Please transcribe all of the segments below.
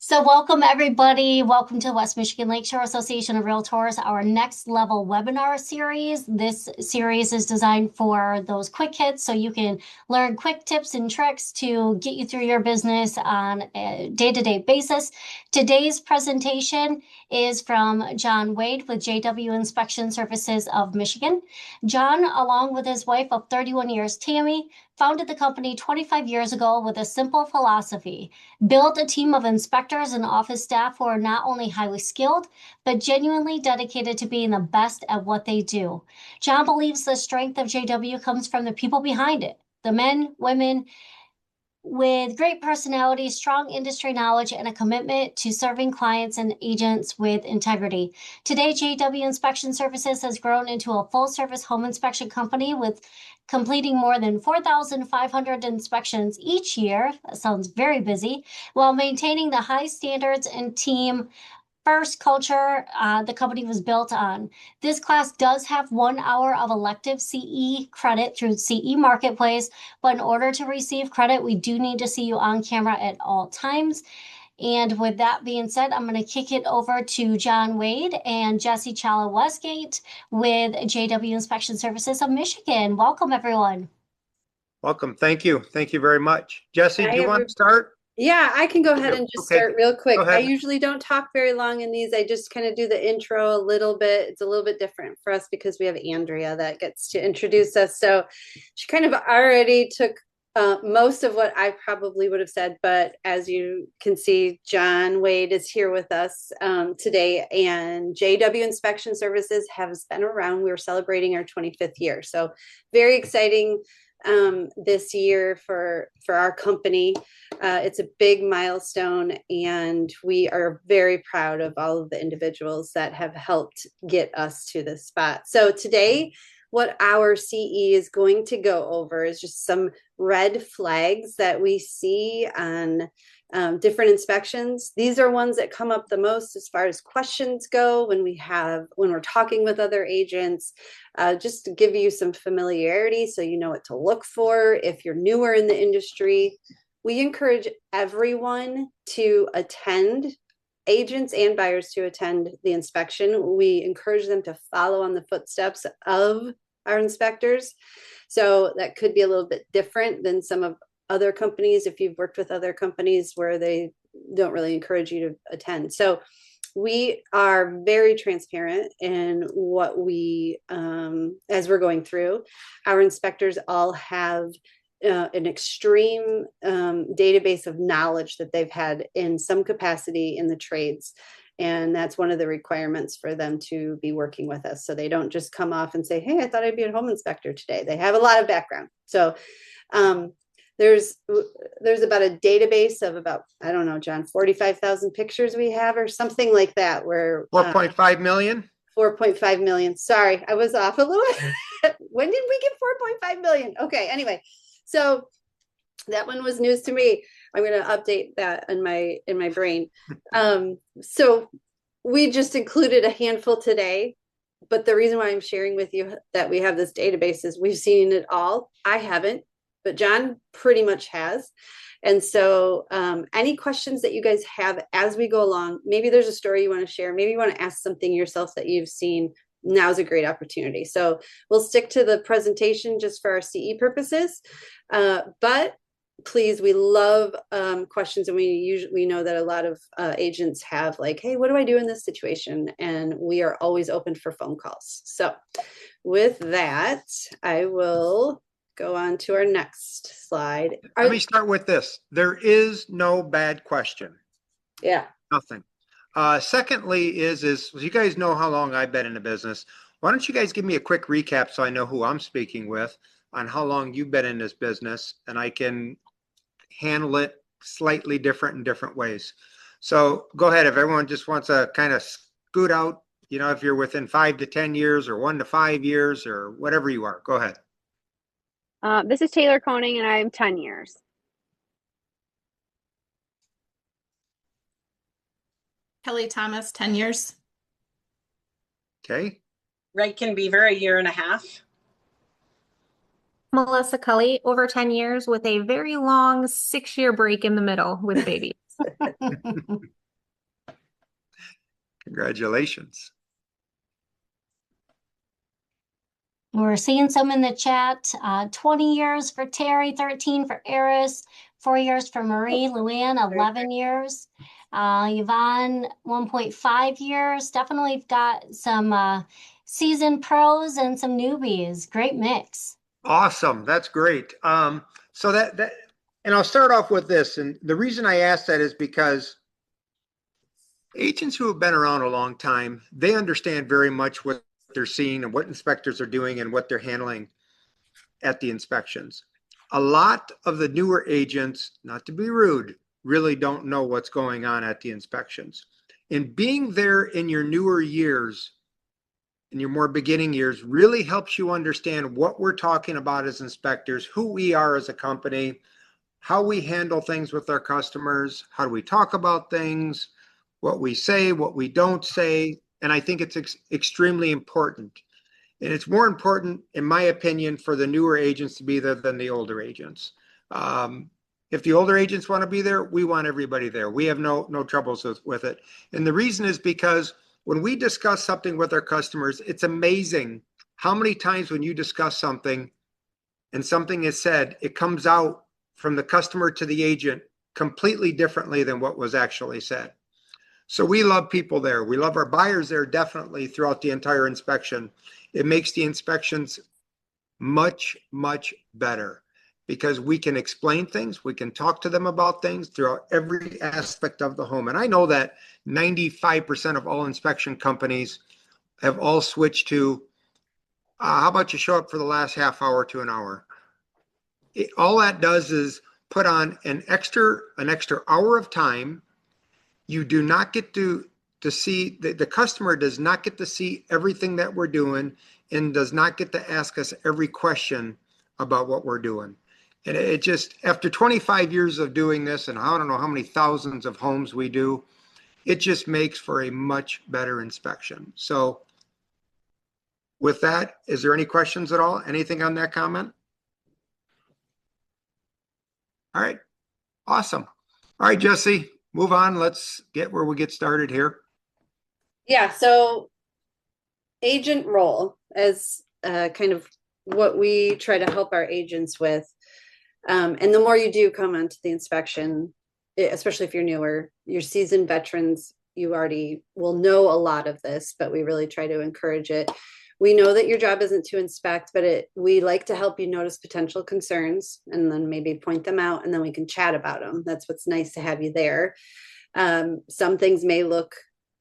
So welcome everybody. Welcome to West Michigan Lakeshore Association of Realtors, our next level webinar series. This series is designed for those quick hits so you can learn quick tips and tricks to get you through your business on a day-to-day basis. Today's presentation is from John Wade with JW Inspection Services of Michigan. John, along with his wife of 31 years, Tammy, founded the company 25 years ago with a simple philosophy: build a team of inspectors and office staff who are not only highly skilled, but genuinely dedicated to being the best at what they do. John believes the strength of JW comes from the people behind it, the men, women, with great personalities, strong industry knowledge, and a commitment to serving clients and agents with integrity. Today, JW Inspection Services has grown into a full-service home inspection company with completing more than 4,500 inspections each year. That sounds very busy, while maintaining the high standards and team first culture the company was built on. This class does have 1 hour of elective CE credit through CE Marketplace, but in order to receive credit, we do need to see you on camera at all times. And with that being said, I'm going to kick it over to John Wade and Jesse Challa Westgate with JW Inspection Services of Michigan. Welcome, everyone. Welcome. Thank you. Thank you very much. Jesse, do you want to start? Yeah, I can go ahead and just start real quick. Go ahead. I usually don't talk very long in these. I just kind of do the intro a little bit. It's a little bit different for us because we have Andrea that gets to introduce us. So she kind of already took most of what I probably would have said. But as you can see, John Wade is here with us today. And JW Inspection Services has been around. We're celebrating our 25th year. So very exciting this year for our company. It's a big milestone, and we are very proud of all of the individuals that have helped get us to this spot. So today, what our CE is going to go over is just some red flags that we see on different inspections. These are ones that come up the most as far as questions go when we're talking with other agents, just to give you some familiarity so you know what to look for if you're newer in the industry. We encourage everyone to attend, agents and buyers to attend the inspection. We encourage them to follow on the footsteps of our inspectors. So that could be a little bit different than some of other companies, if you've worked with other companies where they don't really encourage you to attend. So we are very transparent in what we, as we're going through. Our inspectors all have an extreme database of knowledge that they've had in some capacity in the trades. And that's one of the requirements for them to be working with us. So they don't just come off and say, hey, I thought I'd be a home inspector today. They have a lot of background. So there's about a database of about, I don't know, John, 45,000 pictures we have or something like that. Where 4.5 million? 4.5 million. Sorry, I was off a little bit. When did we get 4.5 million? Okay, anyway. So that one was news to me. I'm going to update that in my brain. So we just included a handful today, but the reason why I'm sharing with you that we have this database is we've seen it all. I haven't, but John pretty much has. And so any questions that you guys have as we go along, maybe there's a story you want to share, maybe you want to ask something yourself that you've seen, now's a great opportunity. So we'll stick to the presentation just for our CE purposes. But please, we love questions, and we know that a lot of agents have like, hey, what do I do in this situation? And we are always open for phone calls. So with that, I will go on to our next slide. Let me start with this. There is no bad question. Yeah. Nothing. Secondly is you guys know how long I've been in the business. Why don't you guys give me a quick recap so I know who I'm speaking with on how long you've been in this business, and I can handle it slightly different in different ways. So go ahead. If everyone just wants to kind of scoot out, you know, if you're within 5 to 10 years or 1 to 5 years or whatever you are, go ahead. This is Taylor Koning, and I'm 10 years. Kelly Thomas, 10 years. Okay. Rankin Beaver, 1.5 years. Melissa Cully, over 10 years with a very long 6-year break in the middle with babies. Congratulations. We're seeing some in the chat. 20 years for Terry, 13 for Eris, 4 years for Marie, Luann, 11 years. Yvonne, 1.5 years. Definitely got some seasoned pros and some newbies. Great mix. Awesome. That's great. So and I'll start off with this. And the reason I asked that is because agents who have been around a long time, they understand very much what they're seeing and what inspectors are doing and what they're handling at the inspections. A lot of the newer agents, not to be rude, really don't know what's going on at the inspections. And being there in your newer years, in your more beginning years, really helps you understand what we're talking about as inspectors, who we are as a company, how we handle things with our customers, how do we talk about things, what we say, what we don't say. And I think it's extremely important. And it's more important, in my opinion, for the newer agents to be there than the older agents. If the older agents want to be there, we want everybody there. We have no troubles with it. And the reason is because when we discuss something with our customers, it's amazing how many times when you discuss something and something is said, it comes out from the customer to the agent completely differently than what was actually said. So we love people there. We love our buyers there definitely throughout the entire inspection. It makes the inspections much, much better because we can explain things. We can talk to them about things throughout every aspect of the home. And I know that 95% of all inspection companies have all switched to, how about you show up for the last half hour to an hour? All that does is put on an extra hour of time. You do not get to see, the customer does not get to see everything that we're doing and does not get to ask us every question about what we're doing. And it just, after 25 years of doing this, and I don't know how many thousands of homes we do, it just makes for a much better inspection. So with that, is there any questions at all? Anything on that comment? All right, awesome. All right, Jesse, move on. Let's get where we get started here. Yeah, so agent role as kind of what we try to help our agents with. And the more you do come onto the inspection, especially if you're newer, you're seasoned veterans, you already will know a lot of this, but we really try to encourage it. We know that your job isn't to inspect, but we like to help you notice potential concerns and then maybe point them out, and then we can chat about them. That's what's nice to have you there. Some things may look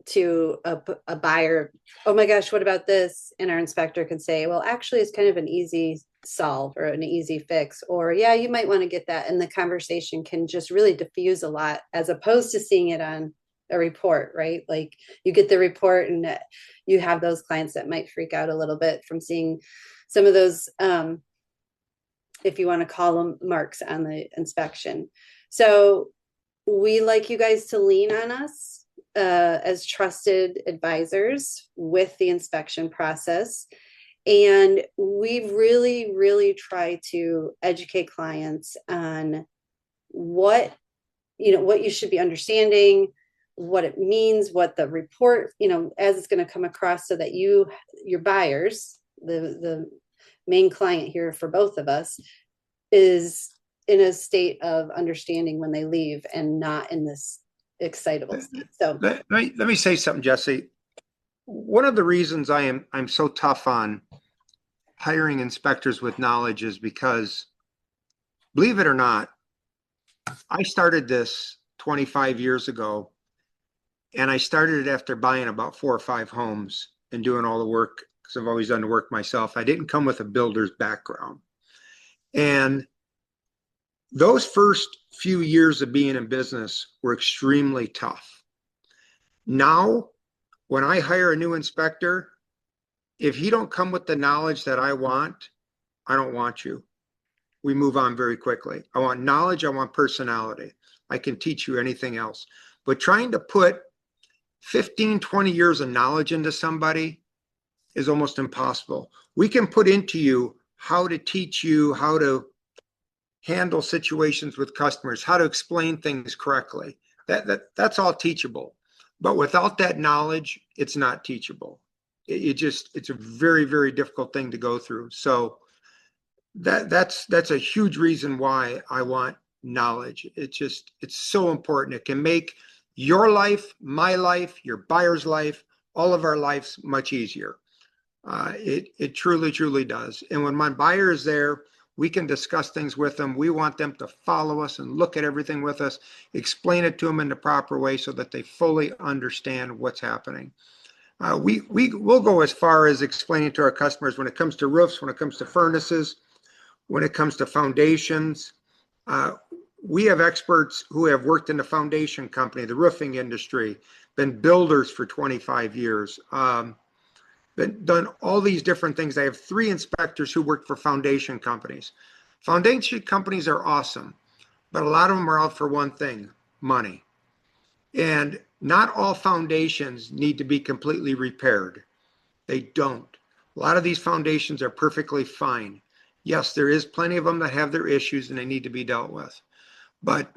to a buyer, oh my gosh, what about this? And our inspector can say, well, actually, it's kind of an easy solve or an easy fix, or yeah, you might want to get that. And the conversation can just really diffuse a lot as opposed to seeing it on a report, right? Like you get the report and you have those clients that might freak out a little bit from seeing some of those, if you want to call them, marks on the inspection. So we like you guys to lean on us as trusted advisors with the inspection process. And we really, really try to educate clients on what you should be understanding, what it means, what the report, as it's going to come across, so that your buyers, the main client here for both of us, is in a state of understanding when they leave and not in this excitable state. So let me say something, Jesse. One of the reasons I'm so tough on hiring inspectors with knowledge is because, believe it or not, I started this 25 years ago, and I started it after buying about 4 or 5 homes and doing all the work because I've always done the work myself. I didn't come with a builder's background. And those first few years of being in business were extremely tough. Now, when I hire a new inspector, if you don't come with the knowledge that I want, I don't want you. We move on very quickly. I want knowledge. I want personality. I can teach you anything else. But trying to put 15, 20 years of knowledge into somebody is almost impossible. We can put into you how to teach you how to handle situations with customers, how to explain things correctly. That's all teachable. But without that knowledge, it's not teachable. It's a very, very difficult thing to go through. So that's a huge reason why I want knowledge. It's so important. It can make your life, my life, your buyer's life, all of our lives much easier. It truly, truly does. And when my buyer is there, we can discuss things with them. We want them to follow us and look at everything with us, explain it to them in the proper way so that they fully understand what's happening. We'll go as far as explaining to our customers when it comes to roofs, when it comes to furnaces, when it comes to foundations. We have experts who have worked in the foundation company, the roofing industry, been builders for 25 years, done all these different things. I have 3 inspectors who work for foundation companies. Foundation companies are awesome, but a lot of them are out for one thing, money. And not all foundations need to be completely repaired. They don't. A lot of these foundations are perfectly fine. Yes, there is plenty of them that have their issues and they need to be dealt with. But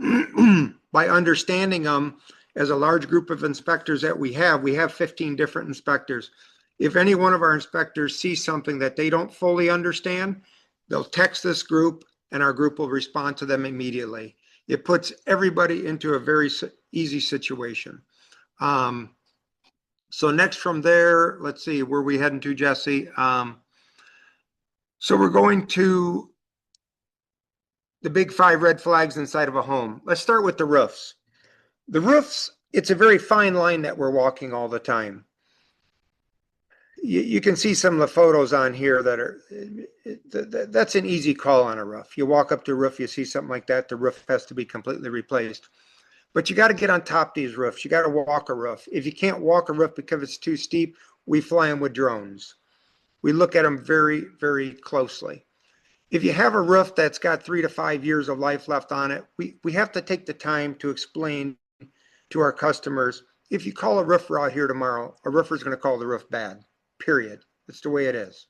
by understanding them, as a large group of inspectors that we have 15 different inspectors. If any one of our inspectors sees something that they don't fully understand, they'll text this group and our group will respond to them immediately. It puts everybody into a very easy situation. So next from there, let's see, where are we heading to, Jesse? So we're going to the big 5 red flags inside of a home. Let's start with the roofs. The roofs, it's a very fine line that we're walking all the time. You can see some of the photos on here that are, that's an easy call on a roof. You walk up to a roof, you see something like that, the roof has to be completely replaced. But you got to get on top of these roofs. You got to walk a roof. If you can't walk a roof because it's too steep, we fly them with drones. We look at them very, very closely. If you have a roof that's got 3 to 5 years of life left on it, we have to take the time to explain to our customers, if you call a roofer out here tomorrow, a roofer's going to call the roof bad, period. That's the way it is.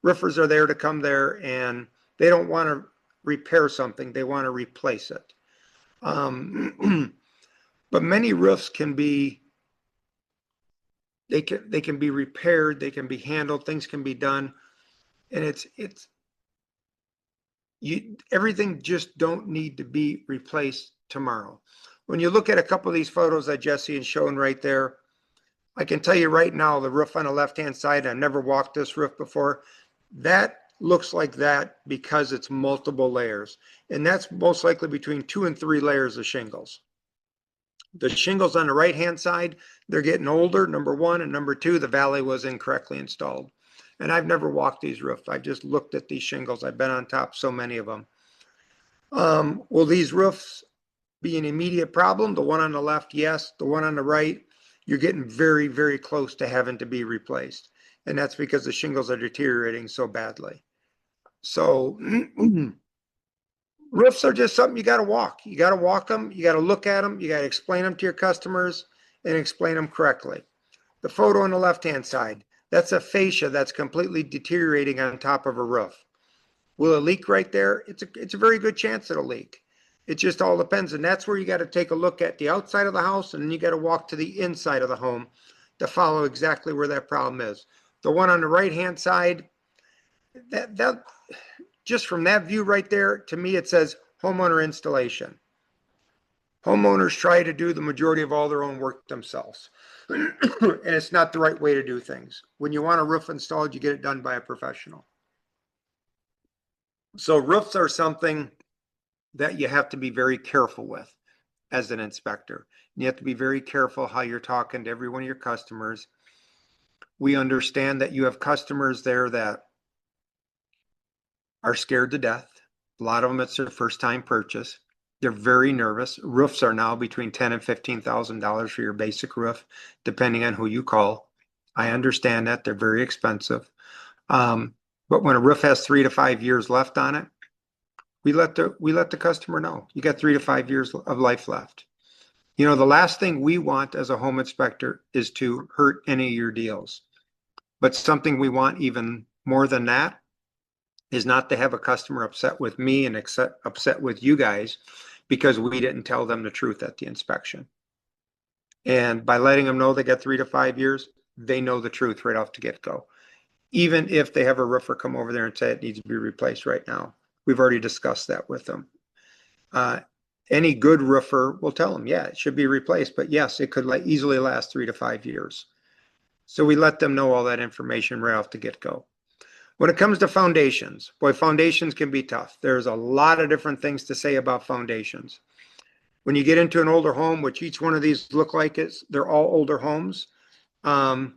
Roofers are there to come there and they don't want to repair something. They want to replace it. But many roofs can be, they can be repaired, they can be handled, things can be done. And everything just don't need to be replaced tomorrow. When you look at a couple of these photos that Jesse is showing right there, I can tell you right now, the roof on the left-hand side, I've never walked this roof before, that looks like that because it's multiple layers. And that's most likely between 2 and 3 layers of shingles. The shingles on the right-hand side, they're getting older, number 1, and number 2, the valley was incorrectly installed. And I've never walked these roofs. I've just looked at these shingles. I've been on top so many of them. Will these roofs be an immediate problem? The one on the left, yes. The one on the right, you're getting very, very close to having to be replaced. And that's because the shingles are deteriorating so badly. So roofs are just something you got to walk. You got to walk them. You got to look at them. You got to explain them to your customers and explain them correctly. The photo on the left-hand side, that's a fascia that's completely deteriorating on top of a roof. Will it leak right there? It's a very good chance it'll leak. It just all depends. And that's where you got to take a look at the outside of the house and then you got to walk to the inside of the home to follow exactly where that problem is. The one on the right-hand side, that just from that view right there, to me, it says homeowner installation. Homeowners try to do the majority of all their own work themselves. And it's not the right way to do things. When you want a roof installed, you get it done by a professional. So roofs are something that you have to be very careful with as an inspector. You have to be very careful how you're talking to every one of your customers. We understand that you have customers there that are scared to death. A lot of them, it's their first time purchase. They're very nervous. Roofs are now between $10,000 and $15,000 for your basic roof, depending on who you call. I understand that they're very expensive. But when a roof has 3 to 5 years left on it, we let the customer know you got 3 to 5 years of life left. You know, the last thing we want as a home inspector is to hurt any of your deals. But something we want even more than that is not to have a customer upset with me and upset with you guys because we didn't tell them the truth at the inspection. And by letting them know they got 3 to 5 years, they know the truth right off the get-go. Even if they have a roofer come over there and say it needs to be replaced right now. We've already discussed that with them. Any good roofer will tell them, yeah, it should be replaced, but yes, it could easily last 3 to 5 years. So we let them know all that information right off the get-go. When it comes to foundations, boy, foundations can be tough. There's a lot of different things to say about foundations. When you get into an older home, which each one of these look like is, they're all older homes. A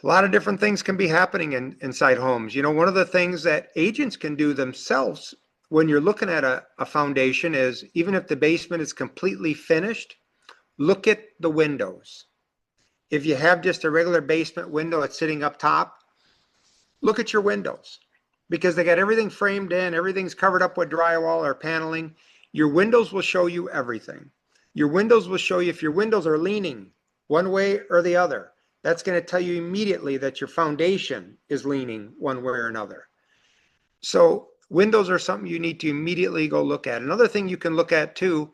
lot of different things can be happening inside homes. You know, one of the things that agents can do themselves when you're looking at a foundation is, even if the basement is completely finished, look at the windows. If you have just a regular basement window that's sitting up top, look at your windows, because they got everything framed in, everything's covered up with drywall or paneling. Your windows will show you everything. Your windows will show you if your windows are leaning one way or the other. That's going to tell you immediately that your foundation is leaning one way or another. So windows are something you need to immediately go look at. Another thing you can look at too,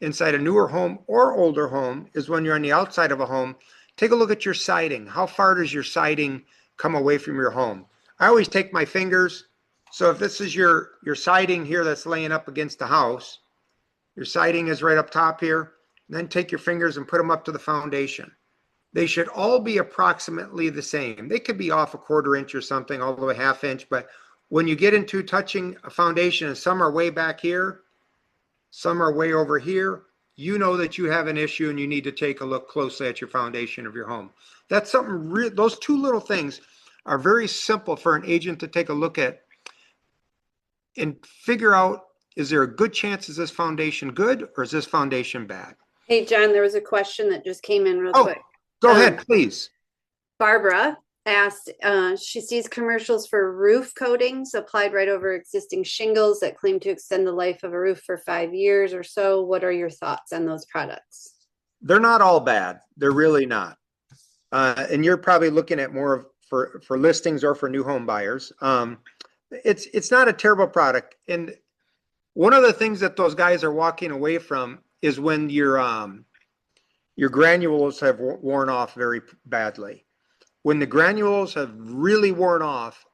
inside a newer home or older home, is when you're on the outside of a home, take a look at your siding. How far does your siding come away from your home? I always take my fingers. So if this is your siding here that's laying up against the house, your siding is right up top here, then take your fingers and put them up to the foundation. They should all be approximately the same. They could be off a 1/4 inch or something, all the way 1/2 inch, but when you get into touching a foundation and some are way back here, some are way over here, you know that you have an issue and you need to take a look closely at your foundation of your home. That's something those two little things are very simple for an agent to take a look at and figure out, is there a good chance, is this foundation good or is this foundation bad? Hey, John, there was a question that just came in real quick. Go ahead, please. Barbara asked, she sees commercials for roof coatings applied right over existing shingles that claim to extend the life of a roof for 5 years or so. What are your thoughts on those products? They're not all bad. They're really not. And you're probably looking at more of for listings or for new home buyers. It's not a terrible product. And one of the things that those guys are walking away from is when your granules have worn off very badly. When the granules have really worn off,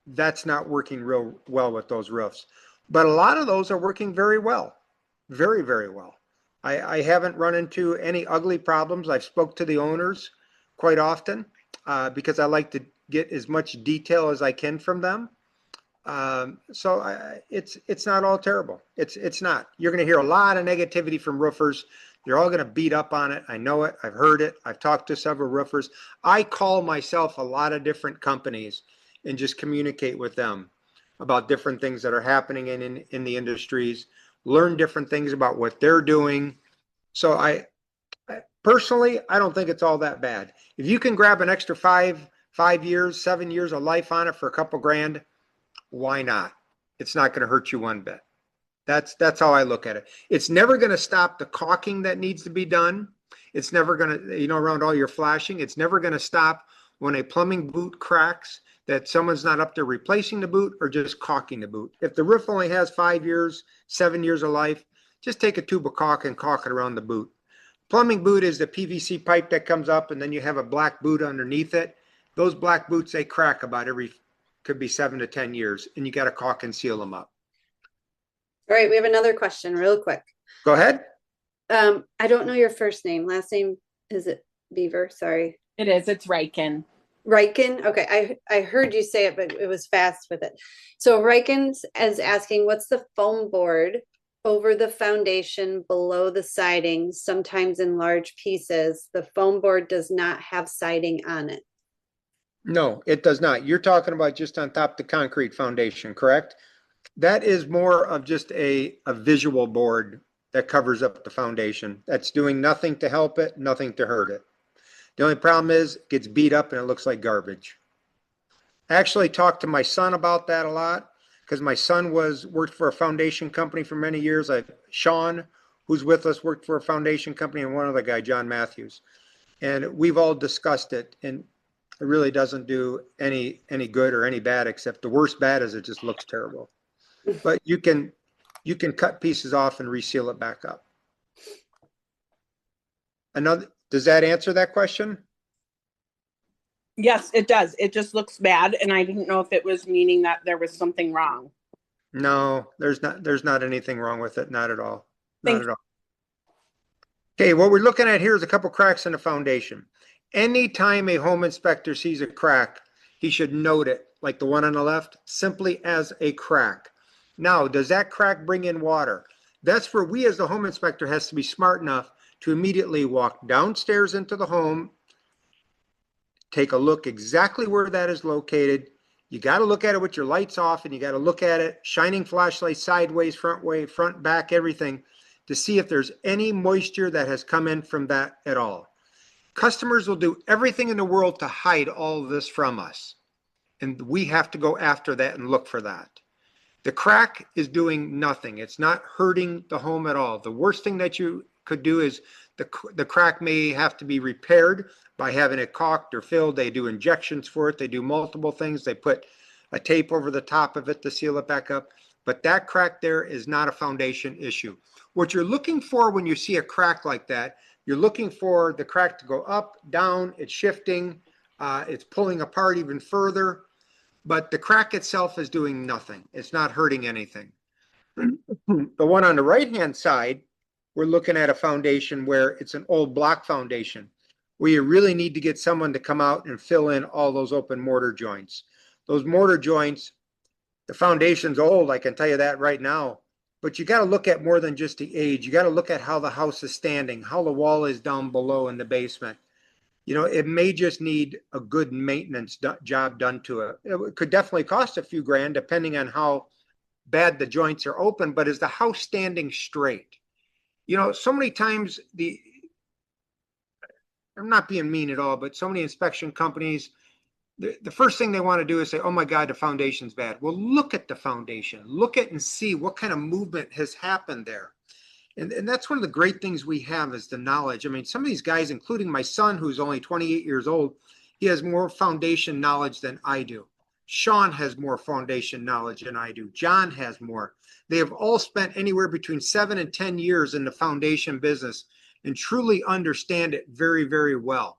that's not working real well with those roofs. But a lot of those are working very well, very, very well. I haven't run into any ugly problems. I've spoke to the owners quite often because I like to get as much detail as I can from them. So it's not all terrible. It's not. You're going to hear a lot of negativity from roofers. They're all going to beat up on it. I know it. I've heard it. I've talked to several roofers. I call myself a lot of different companies and just communicate with them about different things that are happening in the industries, learn different things about what they're doing. So I personally, I don't think it's all that bad. If you can grab an extra 5 years, 7 years of life on it for a couple grand, why not? It's not going to hurt you one bit. That's how I look at it. It's never going to stop the caulking that needs to be done. It's never going to, around all your flashing, it's never going to stop when a plumbing boot cracks that someone's not up there replacing the boot or just caulking the boot. If the roof only has 5 years, 7 years of life, just take a tube of caulk and caulk it around the boot. Plumbing boot is the PVC pipe that comes up and then you have a black boot underneath it. Those black boots, they crack about could be 7 to 10 years, and you got to caulk and seal them up. All right, we have another question real quick. Go ahead. I don't know your first name. Last name, is it Beaver? Sorry. It is. It's Riken. Riken? Okay, I heard you say it, but it was fast with it. So Riken is asking, what's the foam board over the foundation below the siding, sometimes in large pieces? The foam board does not have siding on it. No, it does not. You're talking about just on top of the concrete foundation, correct? That is more of just a visual board that covers up the foundation. That's doing nothing to help it, nothing to hurt it. The only problem is it gets beat up and it looks like garbage. I actually talked to my son about that a lot because my son worked for a foundation company for many years. Sean, who's with us, worked for a foundation company, and one other guy, John Matthews. And we've all discussed it, and it really doesn't do any good or any bad, except the worst bad is it just looks terrible. But you can cut pieces off and reseal it back up. Does that answer that question? Yes, it does. It just looks bad, and I didn't know if it was meaning that there was something wrong. No, there's not anything wrong with it. Not at all. Not Thank at all. Okay, what we're looking at here is a couple cracks in the foundation. Anytime a home inspector sees a crack, he should note it, like the one on the left, simply as a crack. Now, does that crack bring in water? That's where we as the home inspector has to be smart enough to immediately walk downstairs into the home, take a look exactly where that is located. You got to look at it with your lights off, and you got to look at it, shining flashlight sideways, front way, front, back, everything, to see if there's any moisture that has come in from that at all. Customers will do everything in the world to hide all of this from us, and we have to go after that and look for that. The crack is doing nothing. It's not hurting the home at all. The worst thing that you could do is the crack may have to be repaired by having it caulked or filled. They do injections for it. They do multiple things. They put a tape over the top of it to seal it back up. But that crack there is not a foundation issue. What you're looking for when you see a crack like that, you're looking for the crack to go up, down, it's shifting, it's pulling apart even further, but the crack itself is doing nothing. It's not hurting anything. The one on the right-hand side, we're looking at a foundation where it's an old block foundation, where you really need to get someone to come out and fill in all those open mortar joints. Those mortar joints, the foundation's old, I can tell you that right now, but you got to look at more than just the age. You got to look at how the house is standing, how the wall is down below in the basement. You know, it may just need a good maintenance job done to it. It could definitely cost a few grand depending on how bad the joints are open, but is the house standing straight? You know, so many times I'm not being mean at all, but so many inspection companies, the first thing they want to do is say, oh my God, the foundation's bad. Well, look at the foundation. Look at and see what kind of movement has happened there. And that's one of the great things we have is the knowledge. I mean, some of these guys, including my son, who's only 28 years old, he has more foundation knowledge than I do. Sean has more foundation knowledge than I do. John has more. They have all spent anywhere between 7 and 10 years in the foundation business and truly understand it very, very well.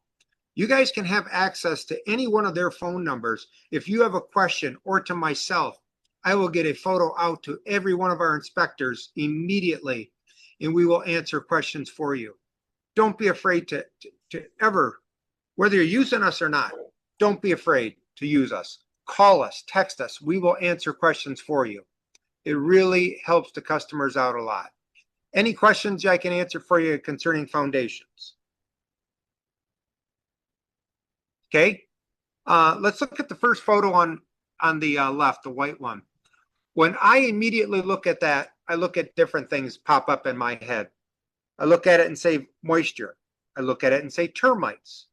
You guys can have access to any one of their phone numbers. If you have a question, or to myself, I will get a photo out to every one of our inspectors immediately, and we will answer questions for you. Don't be afraid to ever, whether you're using us or not, don't be afraid to use us. Call us, text us. We will answer questions for you. It really helps the customers out a lot. Any questions I can answer for you concerning foundations? Okay, let's look at the first photo on the left, the white one. When I immediately look at that, I look at different things pop up in my head. I look at it and say moisture. I look at it and say termites.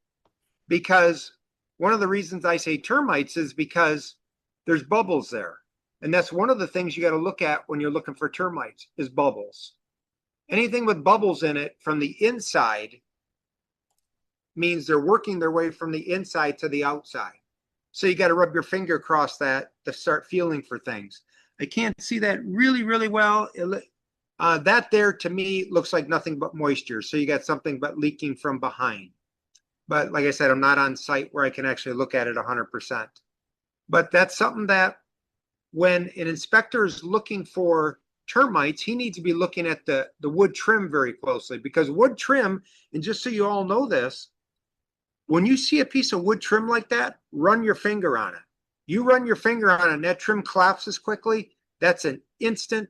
Because one of the reasons I say termites is because there's bubbles there. And that's one of the things you got to look at when you're looking for termites is bubbles. Anything with bubbles in it from the inside means they're working their way from the inside to the outside. So you got to rub your finger across that to start feeling for things. I can't see that really, really well. That there to me looks like nothing but moisture. So you got something but leaking from behind. But like I said, I'm not on site where I can actually look at it 100%. But that's something that when an inspector is looking for termites, he needs to be looking at the wood trim very closely, because wood trim, and just so you all know this, when you see a piece of wood trim like that, run your finger on it. You run your finger on it and that trim collapses quickly, that's an instant,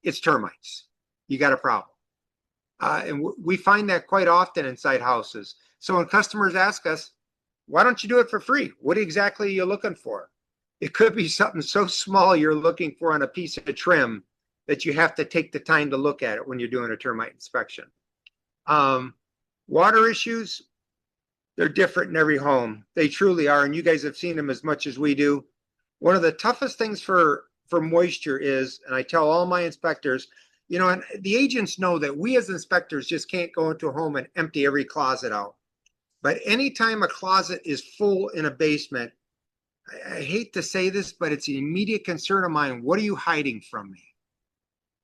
it's termites. You got a problem. And we find that quite often inside houses. So when customers ask us, why don't you do it for free? What exactly are you looking for? It could be something so small you're looking for on a piece of trim that you have to take the time to look at it when you're doing a termite inspection. Water issues, they're different in every home. They truly are, and you guys have seen them as much as we do. One of the toughest things for moisture is, and I tell all my inspectors, you know, and the agents know that we as inspectors just can't go into a home and empty every closet out. But anytime a closet is full in a basement, I hate to say this, but it's an immediate concern of mine. What are you hiding from me?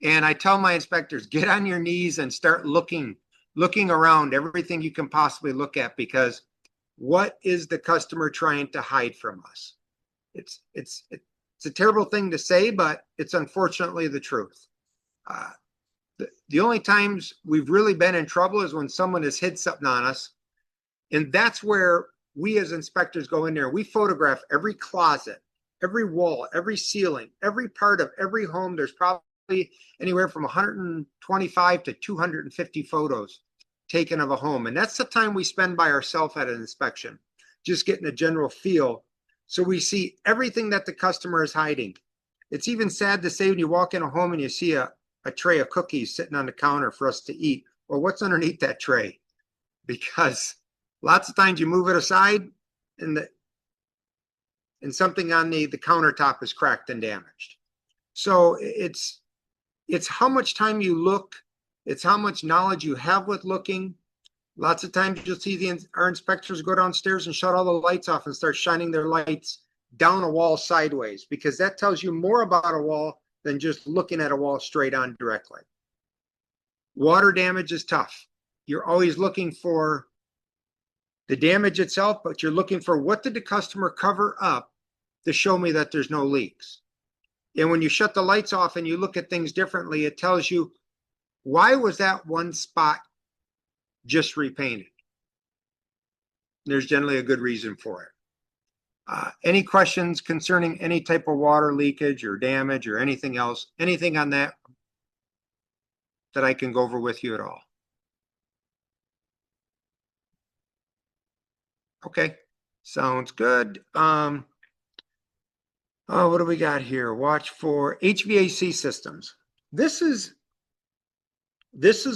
And I tell my inspectors, get on your knees and start looking looking around everything you can possibly look at, because what is the customer trying to hide from us? It's a terrible thing to say, but it's unfortunately the truth. The only times we've really been in trouble is when someone has hid something on us. And that's where we as inspectors go in there. We photograph every closet, every wall, every ceiling, every part of every home. There's probably anywhere from 125 to 250 photos taken of a home. And that's the time we spend by ourselves at an inspection, just getting a general feel. So we see everything that the customer is hiding. It's even sad to say when you walk in a home and you see a tray of cookies sitting on the counter for us to eat. Well, what's underneath that tray? Because lots of times you move it aside and something on the countertop is cracked and damaged. So it's how much time you look. It's how much knowledge you have with looking. Lots of times you'll see our inspectors go downstairs and shut all the lights off and start shining their lights down a wall sideways, because that tells you more about a wall than just looking at a wall straight on directly. Water damage is tough. You're always looking for the damage itself, but you're looking for what did the customer cover up to show me that there's no leaks. And when you shut the lights off and you look at things differently, it tells you, why was that one spot just repainted? There's generally a good reason for it. Any questions concerning any type of water leakage or damage or anything else? Anything on that I can go over with you at all? Okay, sounds good. Oh, what do we got here? Watch for HVAC systems. This is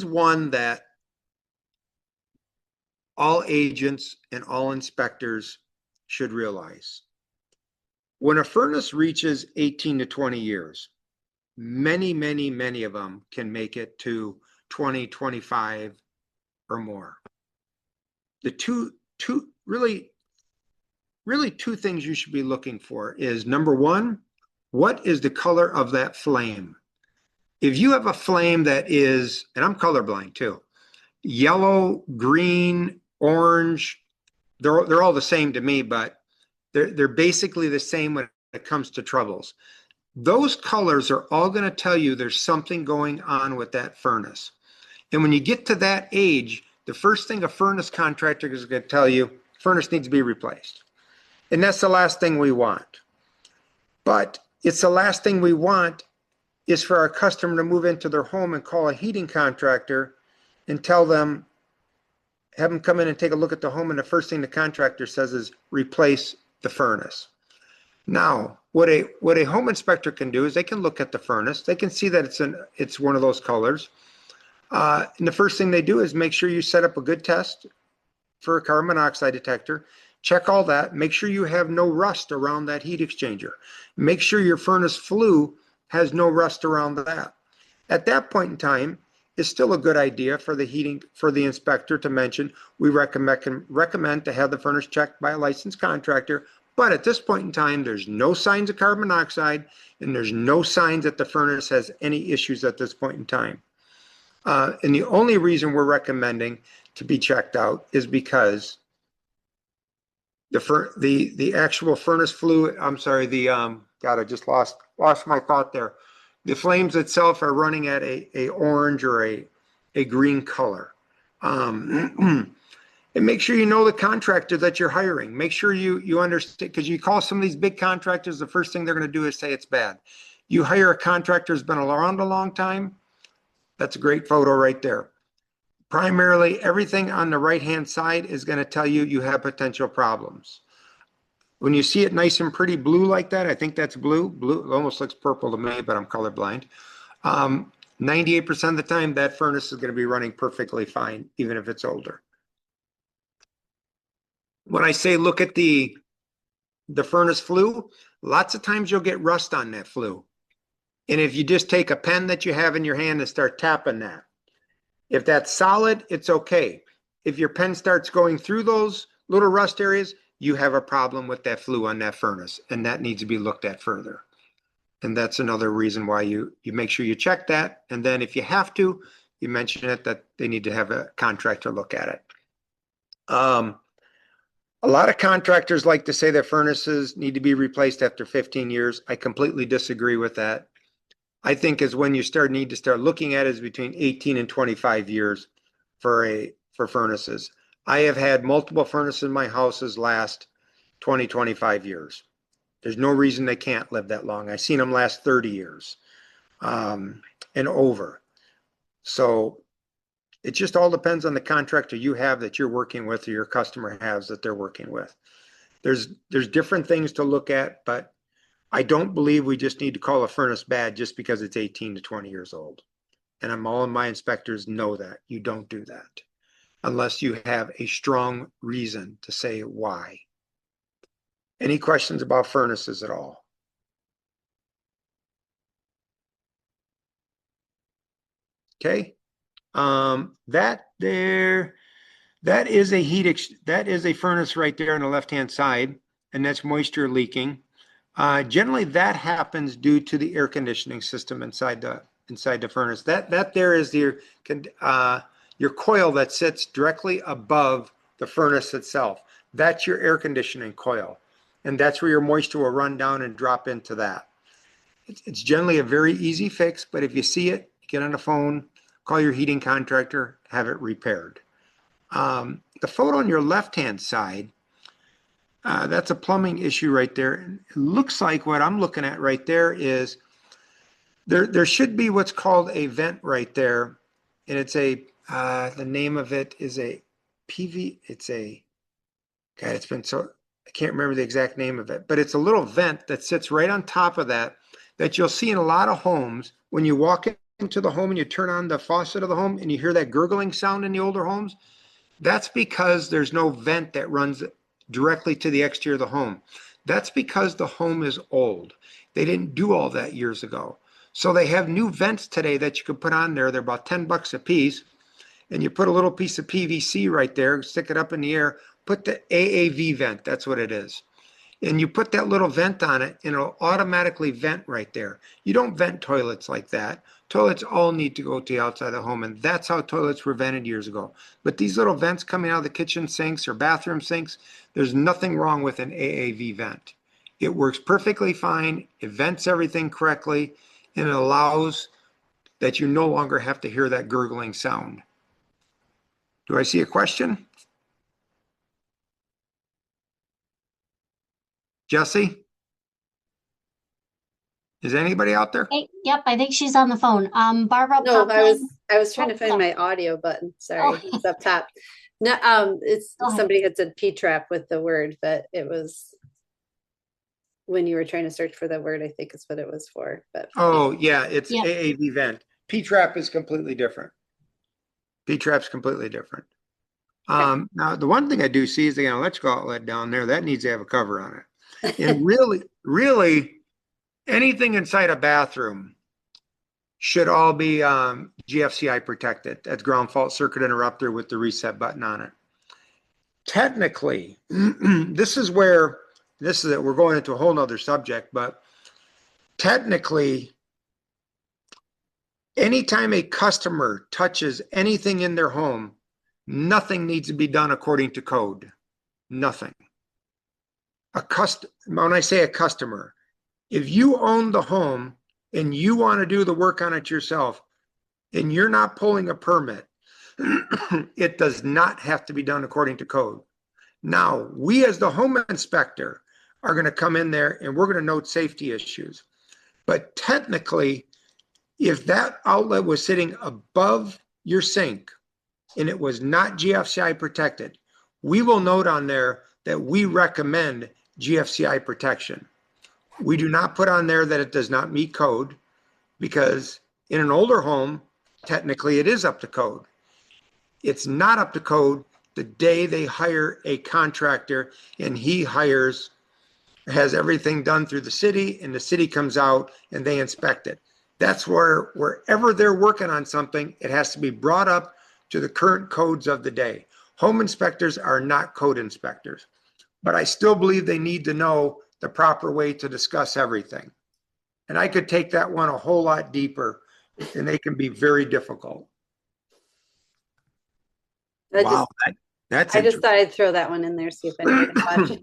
one that all agents and all inspectors should realize. When a furnace reaches 18 to 20 years, many of them can make it to 20, 25 or more. The two things you should be looking for is, number one, what is the color of that flame? If you have a flame that is, and I'm colorblind too, yellow, green, orange, they're all the same to me, but they're basically the same when it comes to troubles. Those colors are all going to tell you there's something going on with that furnace. And when you get to that age, the first thing a furnace contractor is going to tell you, furnace needs to be replaced. And that's the last thing we want. But it's the last thing we want is for our customer to move into their home and call a heating contractor and tell them, have them come in and take a look at the home, and the first thing the contractor says is replace the furnace. Now, what a home inspector can do is they can look at the furnace. They can see that it's one of those colors. And the first thing they do is make sure you set up a good test for a carbon monoxide detector. Check all that. Make sure you have no rust around that heat exchanger. Make sure your furnace flue has no rust around that. At that point in time, it's still a good idea for the inspector to mention, we recommend to have the furnace checked by a licensed contractor. But at this point in time, there's no signs of carbon monoxide, and there's no signs that the furnace has any issues at this point in time. And the only reason we're recommending to be checked out is because the actual furnace flue, I'm sorry, God, I just lost my thought there. The flames itself are running at a orange or a green color. And make sure you know the contractor that you're hiring. Make sure you understand, because you call some of these big contractors, the first thing they're going to do is say it's bad. You hire a contractor who's been around a long time, that's a great photo right there. Primarily, everything on the right-hand side is going to tell you you have potential problems. When you see it nice and pretty blue like that, I think that's blue. Blue almost looks purple to me, but I'm colorblind. 98% of the time, that furnace is going to be running perfectly fine, even if it's older. When I say look at the furnace flue, lots of times you'll get rust on that flue. And if you just take a pen that you have in your hand and start tapping that, if that's solid, it's okay. If your pen starts going through those little rust areas, you have a problem with that flue on that furnace, and that needs to be looked at further. And that's another reason why you make sure you check that. And then if you have to, you mention it, that they need to have a contractor look at it. A lot of contractors like to say that furnaces need to be replaced after 15 years. I completely disagree with that. I think is when you need to start looking at it is between 18 and 25 years for furnaces. I have had multiple furnaces in my houses last 20, 25 years. There's no reason they can't live that long. I've seen them last 30 years and over. So it just all depends on the contractor you have that you're working with, or your customer has that they're working with. There's different things to look at, but I don't believe we just need to call a furnace bad just because it's 18 to 20 years old. And all of my inspectors know that. You don't do that unless you have a strong reason to say why. Any questions about furnaces at all? Okay. That is a furnace right there on the left-hand side, and that's moisture leaking. Generally, that happens due to the air conditioning system inside the furnace. That there is your coil that sits directly above the furnace itself. That's your air conditioning coil, and that's where your moisture will run down and drop into that. It's generally a very easy fix, but if you see it, get on the phone, call your heating contractor, have it repaired. The photo on your left-hand side, that's a plumbing issue right there. It looks like what I'm looking at right there is there should be what's called a vent right there, and it's the name of it is a PV. It's been so, I can't remember the exact name of it, but it's a little vent that sits right on top of that you'll see in a lot of homes. When you walk into the home and you turn on the faucet of the home and you hear that gurgling sound in the older homes, that's because there's no vent that runs directly to the exterior of the home. That's because the home is old. They didn't do all that years ago. So they have new vents today that you can put on there. They're about $10 a piece. And you put a little piece of PVC right there, stick it up in the air, put the AAV vent, that's what it is. And you put that little vent on it and it'll automatically vent right there. You don't vent toilets like that. Toilets all need to go to the outside of the home, and that's how toilets were vented years ago. But these little vents coming out of the kitchen sinks or bathroom sinks, there's nothing wrong with an AAV vent. It works perfectly fine. It vents everything correctly, and it allows that you no longer have to hear that gurgling sound. Do I see a question? Jesse? Is anybody out there? Hey, yep, I think she's on the phone. Barbara. No, I was trying to find my audio button. Sorry, Oh. it's up top. No, it's Go ahead. somebody had said P-trap with the word, but it was when you were trying to search for the word, I think is what it was for. But Oh, yeah, it's Yep. AAV vent. P-trap is completely different. P-trap's completely different. Now, the one thing I do see is the electrical outlet down there. That needs to have a cover on it. And really, anything inside a bathroom should all be GFCI protected. That's ground fault circuit interrupter with the reset button on it. Technically, this is it. We're going into a whole nother subject, but technically, anytime a customer touches anything in their home, nothing needs to be done according to code. Nothing. When I say a customer, if you own the home and you want to do the work on it yourself and you're not pulling a permit, it does not have to be done according to code. Now, we as the home inspector are going to come in there and we're going to note safety issues. But technically, if that outlet was sitting above your sink and it was not GFCI protected, we will note on there that we recommend GFCI protection. We do not put on there that it does not meet code, because in an older home, technically it is up to code. It's not up to code the day they hire a contractor and he has everything done through the city and the city comes out and they inspect it. That's where wherever they're working on something, it has to be brought up to the current codes of the day. Home inspectors are not code inspectors, but I still believe they need to know the proper way to discuss everything. And I could take that one a whole lot deeper, and they can be very difficult. Wow, that's I just interesting. thought I'd throw that one in there, see if anybody watched.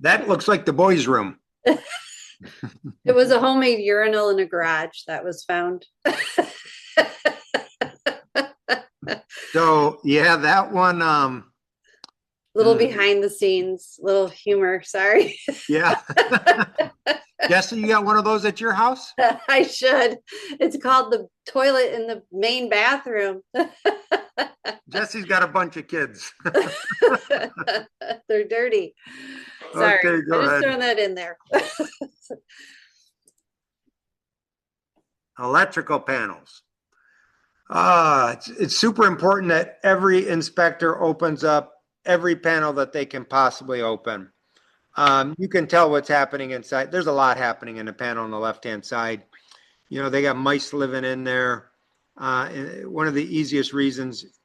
That looks like the boys' room. It was a homemade urinal in a garage that was found. So yeah, that one, Little behind the scenes, little humor. Sorry. yeah. Jesse, you got one of those at your house? I should. It's called the toilet in the main bathroom. Jesse's got a bunch of kids. They're dirty. Sorry. Okay, go I'm just ahead. throwing that in there. Electrical panels. It's super important that every inspector opens up every panel that they can possibly open. You can tell what's happening inside. There's a lot happening in the panel on the left-hand side. You know, they got mice living in there. One of the easiest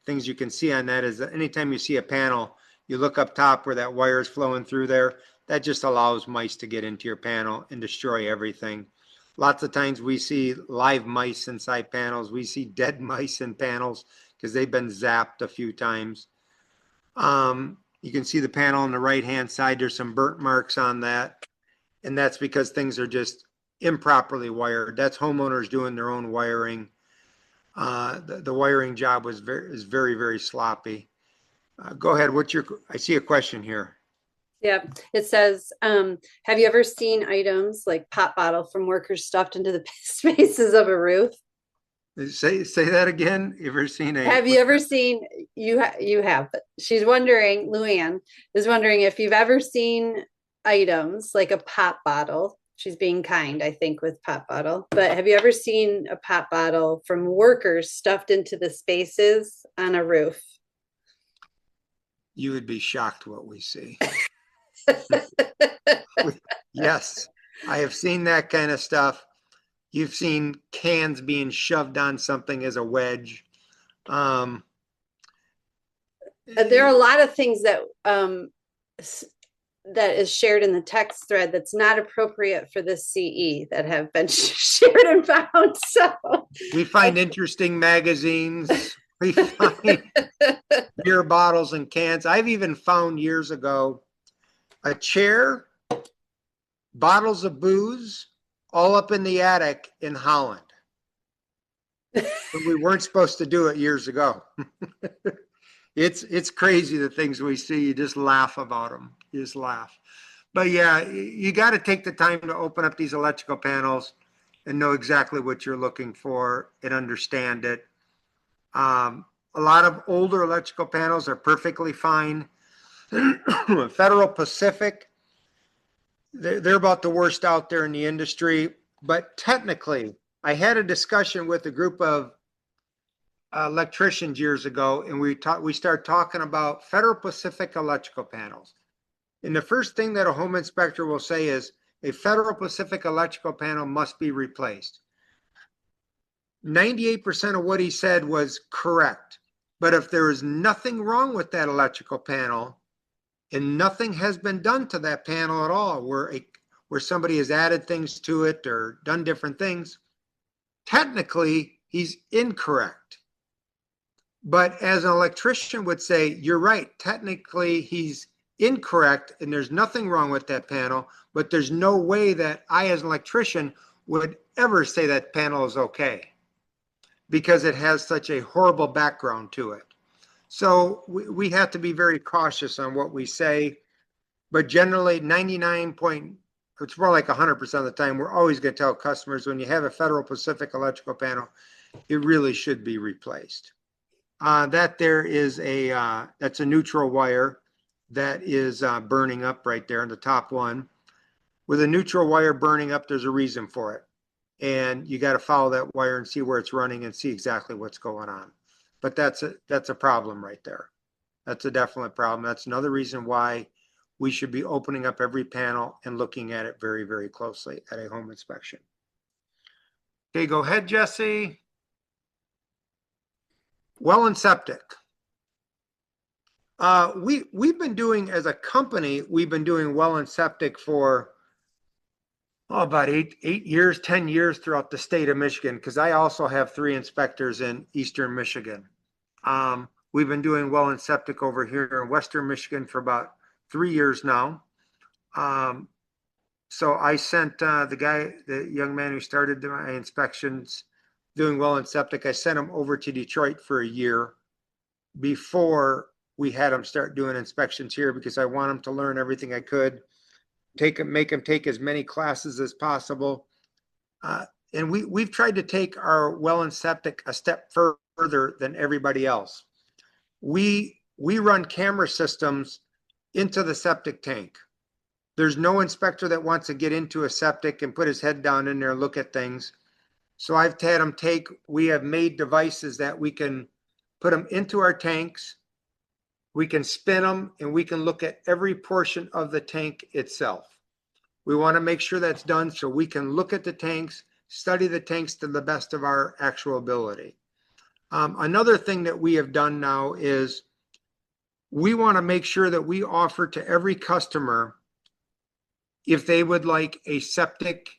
things you can see on that is that anytime you see a panel, you look up top where that wire is flowing through there. That just allows mice to get into your panel and destroy everything. Lots of times we see live mice inside panels. We see dead mice in panels because they've been zapped a few times. You can see the panel on the right-hand side. There's some burnt marks on that. And that's because things are just improperly wired. That's homeowners doing their own wiring. The wiring job is very, very sloppy. Go ahead. I see a question here. Yeah, it says, have you ever seen items like pop bottle from workers stuffed into the spaces of a roof? Say that again. You ever seen Have you ever seen, you have, but she's wondering, Luann is wondering if you've ever seen items like a pop bottle. She's being kind, I think, with pop bottle, but have you ever seen a pop bottle from workers stuffed into the spaces on a roof? You would be shocked what we see. Yes, I have seen that kind of stuff. You've seen cans being shoved on something as a wedge. There are a lot of things that that is shared in the text thread that's not appropriate for this CE that have been shared and found. So we find interesting magazines. We find beer bottles and cans. I've even found years ago a chair, bottles of booze, all up in the attic in Holland. But we weren't supposed to do it years ago. It's crazy the things we see. You just laugh about them. You just laugh. But yeah, you got to take the time to open up these electrical panels and know exactly what you're looking for and understand it. A lot of older electrical panels are perfectly fine. Federal Pacific, they're about the worst out there in the industry. But technically, I had a discussion with a group of electricians years ago, and we started talking about Federal Pacific electrical panels. And the first thing that a home inspector will say is a Federal Pacific electrical panel must be replaced. 98% of what he said was correct. But if there is nothing wrong with that electrical panel and nothing has been done to that panel at all, where somebody has added things to it or done different things, technically he's incorrect. But as an electrician would say, you're right, technically he's incorrect and there's nothing wrong with that panel, but there's no way that I as an electrician would ever say that panel is okay because it has such a horrible background to it. So we have to be very cautious on what we say, but generally it's more like 100% of the time, we're always going to tell customers when you have a Federal Pacific electrical panel, it really should be replaced. That's a neutral wire that is burning up right there in the top one. With a neutral wire burning up, there's a reason for it. And you got to follow that wire and see where it's running and see exactly what's going on. But that's a problem right there. That's a definite problem. That's another reason why we should be opening up every panel and looking at it very, very closely at a home inspection. Okay, go ahead, Jesse. Well and septic. We've been doing, as a company, we've been doing well and septic for about 8 years, 10 years throughout the state of Michigan, because I also have 3 inspectors in Eastern Michigan. We've been doing well in septic over here in Western Michigan for about 3 years now. So I sent the young man who started my inspections doing well in septic, I sent him over to Detroit for a year before we had him start doing inspections here, because I want him to learn everything I could, make him take as many classes as possible. And we've tried to take our well and septic a step further than everybody else. We run camera systems into the septic tank. There's no inspector that wants to get into a septic and put his head down in there and look at things. So I've had them we have made devices that we can put them into our tanks. We can spin them and we can look at every portion of the tank itself. We want to make sure that's done so we can look at the tanks, study the tanks to the best of our actual ability. Another thing that we have done now is we want to make sure that we offer to every customer, if they would like a septic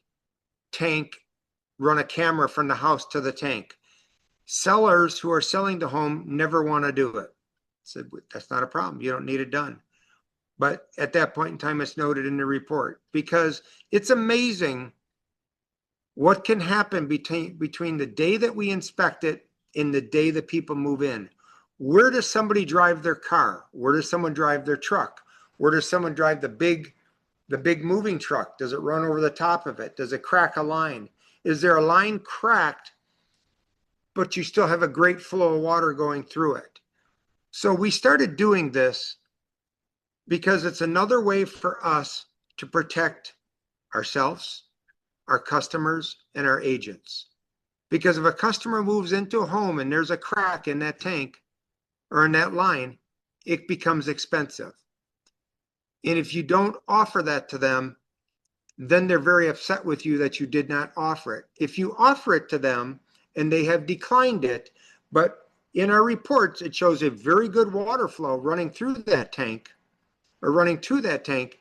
tank, run a camera from the house to the tank. Sellers who are selling the home never want to do it. I said, that's not a problem. You don't need it done. But at that point in time, it's noted in the report, because it's amazing what can happen between the day that we inspect it and the day that people move in. Where does somebody drive their car? Where does someone drive their truck? Where does someone drive the big moving truck? Does it run over the top of it? Does it crack a line? Is there a line cracked, but you still have a great flow of water going through it? So we started doing this because it's another way for us to protect ourselves, our customers, and our agents. Because if a customer moves into a home and there's a crack in that tank or in that line, it becomes expensive. And if you don't offer that to them, then they're very upset with you that you did not offer it. If you offer it to them and they have declined it, but in our reports, it shows a very good water flow running through that tank or running to that tank,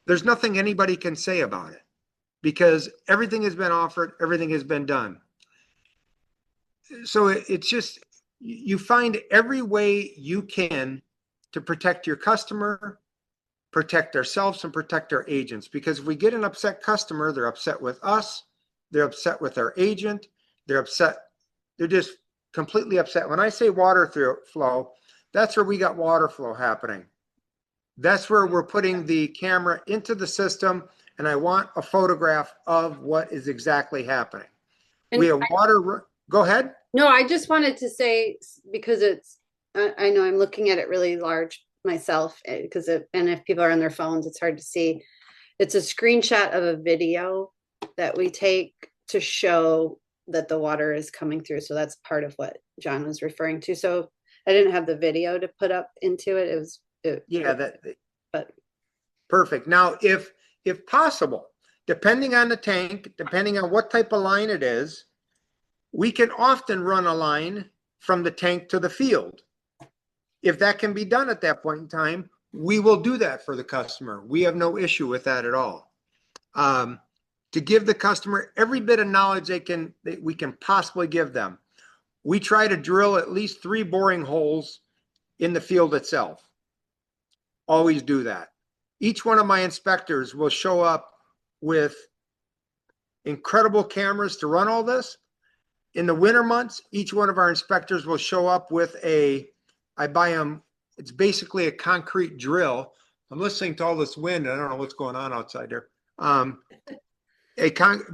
there's nothing anybody can say about it, because everything has been offered, everything has been done. So it's just, you find every way you can to protect your customer, protect ourselves, and protect our agents. Because if we get an upset customer, they're upset with us, they're upset with our agent, they're just completely upset. When I say water flow, that's where we got water flow happening. That's where we're putting the camera into the system, and I want a photograph of what is exactly happening. And we have water. Go ahead. No, I just wanted to say, because I know I'm looking at it really large myself, because and if people are on their phones, it's hard to see. It's a screenshot of a video that we take to show that the water is coming through. So that's part of what John was referring to. So I didn't have the video to put up into it. But perfect. Now, if possible, depending on the tank, depending on what type of line it is, we can often run a line from the tank to the field. If that can be done at that point in time, we will do that for the customer. We have no issue with that at all. To give the customer every bit of knowledge that we can possibly give them. We try to drill at least 3 boring holes in the field itself. Always do that. Each one of my inspectors will show up with incredible cameras to run all this. In the winter months, each one of our inspectors will show up with I buy them, it's basically a concrete drill. I'm listening to all this wind. I don't know what's going on outside there.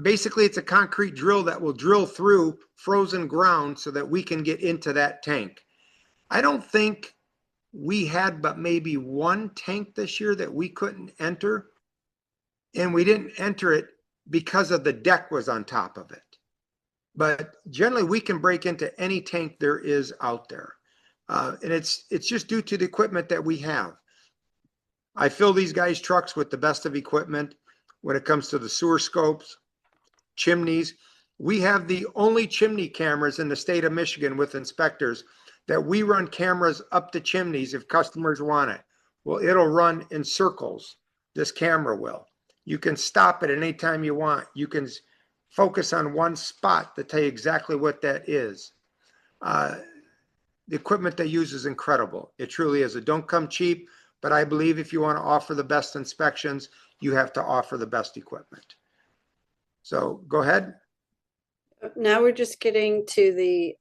Basically, it's a concrete drill that will drill through frozen ground so that we can get into that tank. I don't think we had but maybe 1 tank this year that we couldn't enter. And we didn't enter it because of the deck was on top of it. But generally, we can break into any tank there is out there. And it's just due to the equipment that we have. I fill these guys' trucks with the best of equipment when it comes to the sewer scopes, chimneys. We have the only chimney cameras in the state of Michigan with inspectors that we run cameras up the chimneys if customers want it. Well, it'll run in circles. This camera will. You can stop it at any time you want. You can focus on one spot to tell you exactly what that is. the equipment they use is incredible. It truly is. It don't come cheap, but I believe if you want to offer the best inspections, you have to offer the best equipment. So go ahead. Now we're just getting to the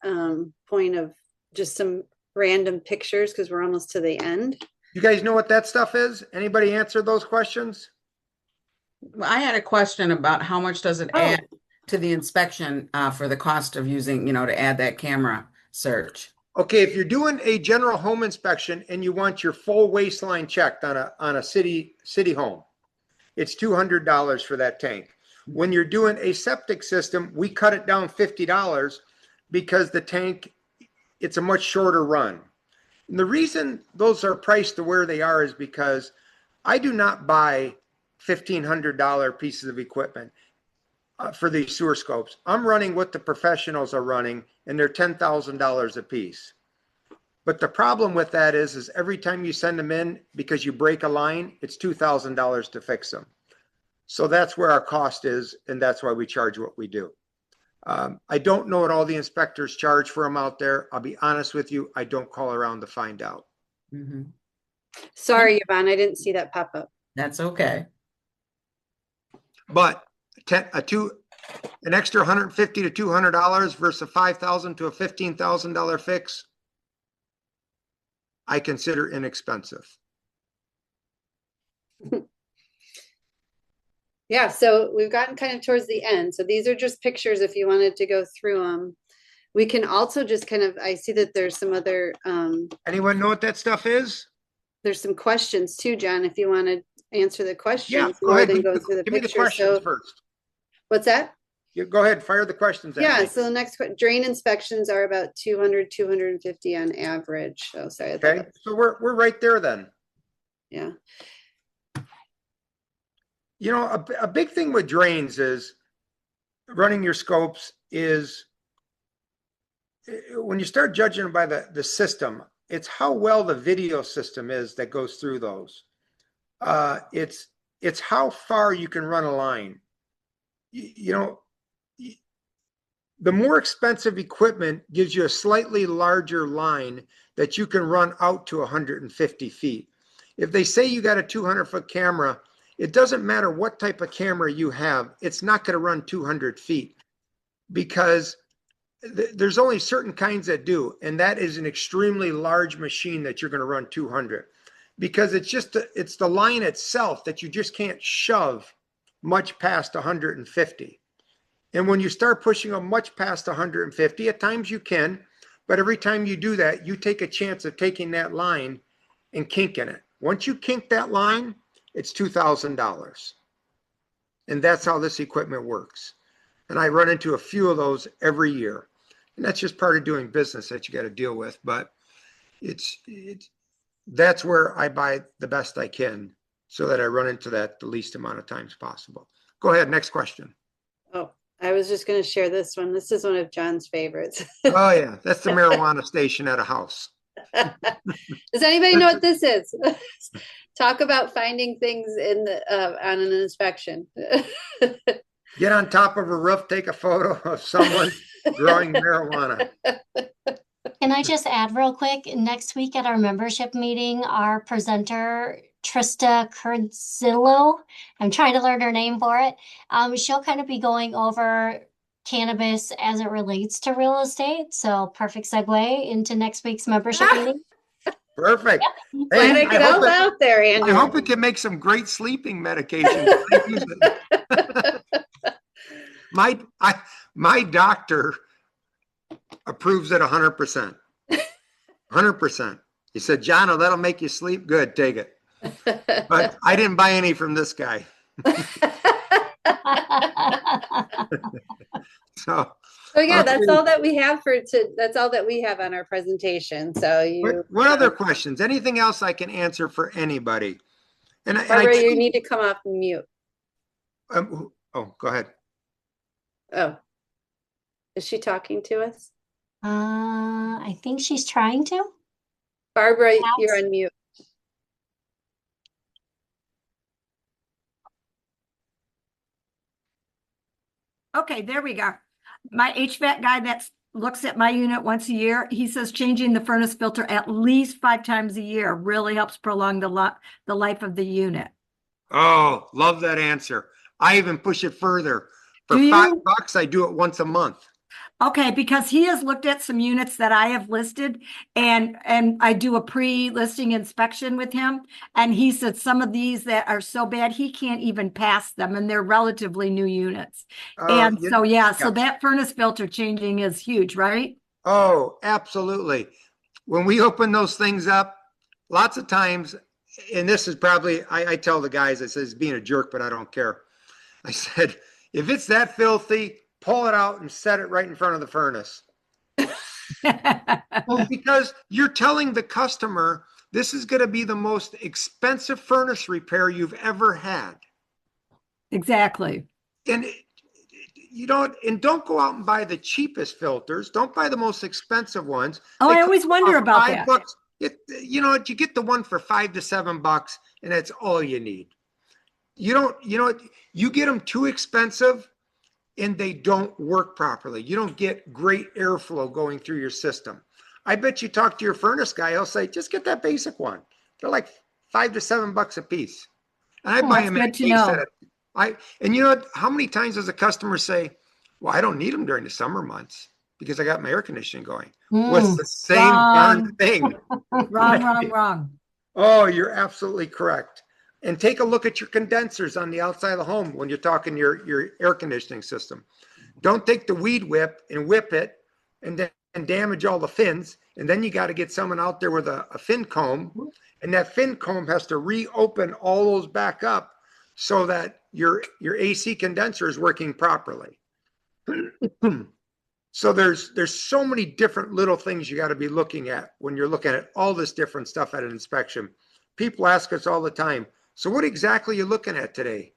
point of just some random pictures because we're almost to the end. You guys know what that stuff is? Anybody answer those questions? Well, I had a question about how much does it Oh. add to the inspection for the cost of using, to add that camera search? Okay, if you're doing a general home inspection and you want your full waistline checked on a city home, it's $200 for that tank. When you're doing a septic system, we cut it down $50 because the tank, it's a much shorter run. And the reason those are priced to where they are is because I do not buy $1,500 pieces of equipment for these sewer scopes. I'm running what the professionals are running, and they're $10,000 a piece. But the problem with that is every time you send them in, because you break a line, it's $2,000 to fix them. So that's where our cost is, and that's why we charge what we do. I don't know what all the inspectors charge for them out there. I'll be honest with you, I don't call around to find out. Mm-hmm. Sorry, Yvonne, I didn't see that pop up. That's okay. But an extra $150 to $200 versus a $5,000 to a $15,000 fix, I consider inexpensive. Yeah, so we've gotten kind of towards the end. So these are just pictures if you wanted to go through them. We can also just kind of, I see that there's some other, Anyone know what that stuff is? there's some questions too, John, if you want to answer the questions Yeah, go more ahead. than go through the Give me the pictures. questions So first. what's that? Go ahead, fire the questions at Yeah, me. so the next drain inspections are about 200, 250 on average. Oh, sorry. Okay, so we're right there then. Yeah. You know, a big thing with drains is running your scopes is when you start judging by the system, it's how well the video system is that goes through those. It's how far you can run a line. The more expensive equipment gives you a slightly larger line that you can run out to 150 feet. If they say you got a 200-foot camera, it doesn't matter what type of camera you have, it's not going to run 200 feet because there's only certain kinds that do, and that is an extremely large machine that you're going to run 200 because it's the line itself that you just can't shove much past 150. And when you start pushing them much past 150, at times you can, but every time you do that, you take a chance of taking that line and kinking it. Once you kink that line, it's $2,000. And that's how this equipment works. And I run into a few of those every year. And that's just part of doing business that you got to deal with. But that's where I buy the best I can so that I run into that the least amount of times possible. Go ahead, next question. Oh, I was just going to share this one. This is one of John's favorites. Oh yeah, that's the marijuana station at a house. Does anybody know what this is? Talk about finding things in the on an inspection. Get on top of a roof, take a photo of someone growing marijuana. Can I just add real quick? Next week at our membership meeting, our presenter, Trista Curdzillo, I'm trying to learn her name for it. She'll kind of be going over cannabis as it relates to real estate. So perfect segue into next week's membership meeting. Perfect. Glad I could help out there, Andrew. I hope it can make some great sleeping medication. My doctor approves it 100%. 100%. He said, John, that'll make you sleep good. Take it. But I didn't buy any from this guy. So yeah, that's all that we have that's all that we have on our presentation. So what other questions? Anything else I can answer for anybody? Barbara, you need to come off mute. Oh, go ahead. Oh, is she talking to us? I think she's trying to. Barbara, you're on mute. Okay, there we go. My HVAC guy that's looks at my unit once a year. He says changing the furnace filter at least 5 times a year really helps prolong the life of the unit. Oh, love that answer. I even push it further. For Do you? $5, I do it once a month. Okay, because he has looked at some units that I have listed, and I do a pre-listing inspection with him, and he said some of these that are so bad he can't even pass them, and they're relatively new units. And so so that furnace filter changing is huge, right? Oh, absolutely. When we open those things up, lots of times, and this is probably, I tell the guys, I says being a jerk, but I don't care. I said, if it's that filthy, pull it out and set it right in front of the furnace. Because you're telling the customer this is going to be the most expensive furnace repair you've ever had. Exactly. And don't go out and buy the cheapest filters. Don't buy the most expensive ones. Oh, I always wonder about that. $5. You get the one for $5 to $7, and that's all you need. You get them too expensive and they don't work properly. You don't get great airflow going through your system. I bet you talk to your furnace guy, he'll say, just get that basic one. They're like $5 to $7 a piece. And I buy them at a case set. And you know how many times does a customer say, well, I don't need them during the summer months because I got my air conditioning going. Well, it's the same darn thing. Wrong. Oh, you're absolutely correct. And take a look at your condensers on the outside of the home when you're talking your air conditioning system. Don't take the weed whip and whip it and then damage all the fins. And then you got to get someone out there with a fin comb. And that fin comb has to reopen all those back up so that your AC condenser is working properly. So there's so many different little things you got to be looking at when you're looking at all this different stuff at an inspection. People ask us all the time, so what exactly are you looking at today?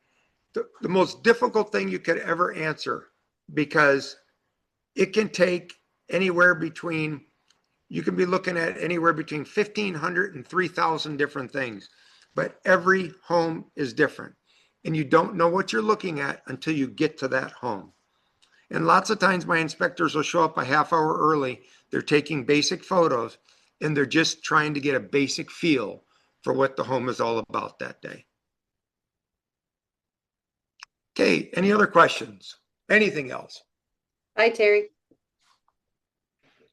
The most difficult thing you could ever answer, because it can take anywhere between, you can be looking at anywhere between 1,500 and 3,000 different things, but every home is different. And you don't know what you're looking at until you get to that home. And lots of times my inspectors will show up a half hour early. They're taking basic photos and they're just trying to get a basic feel for what the home is all about that day. Okay, any other questions? Anything else? Bye, Terry.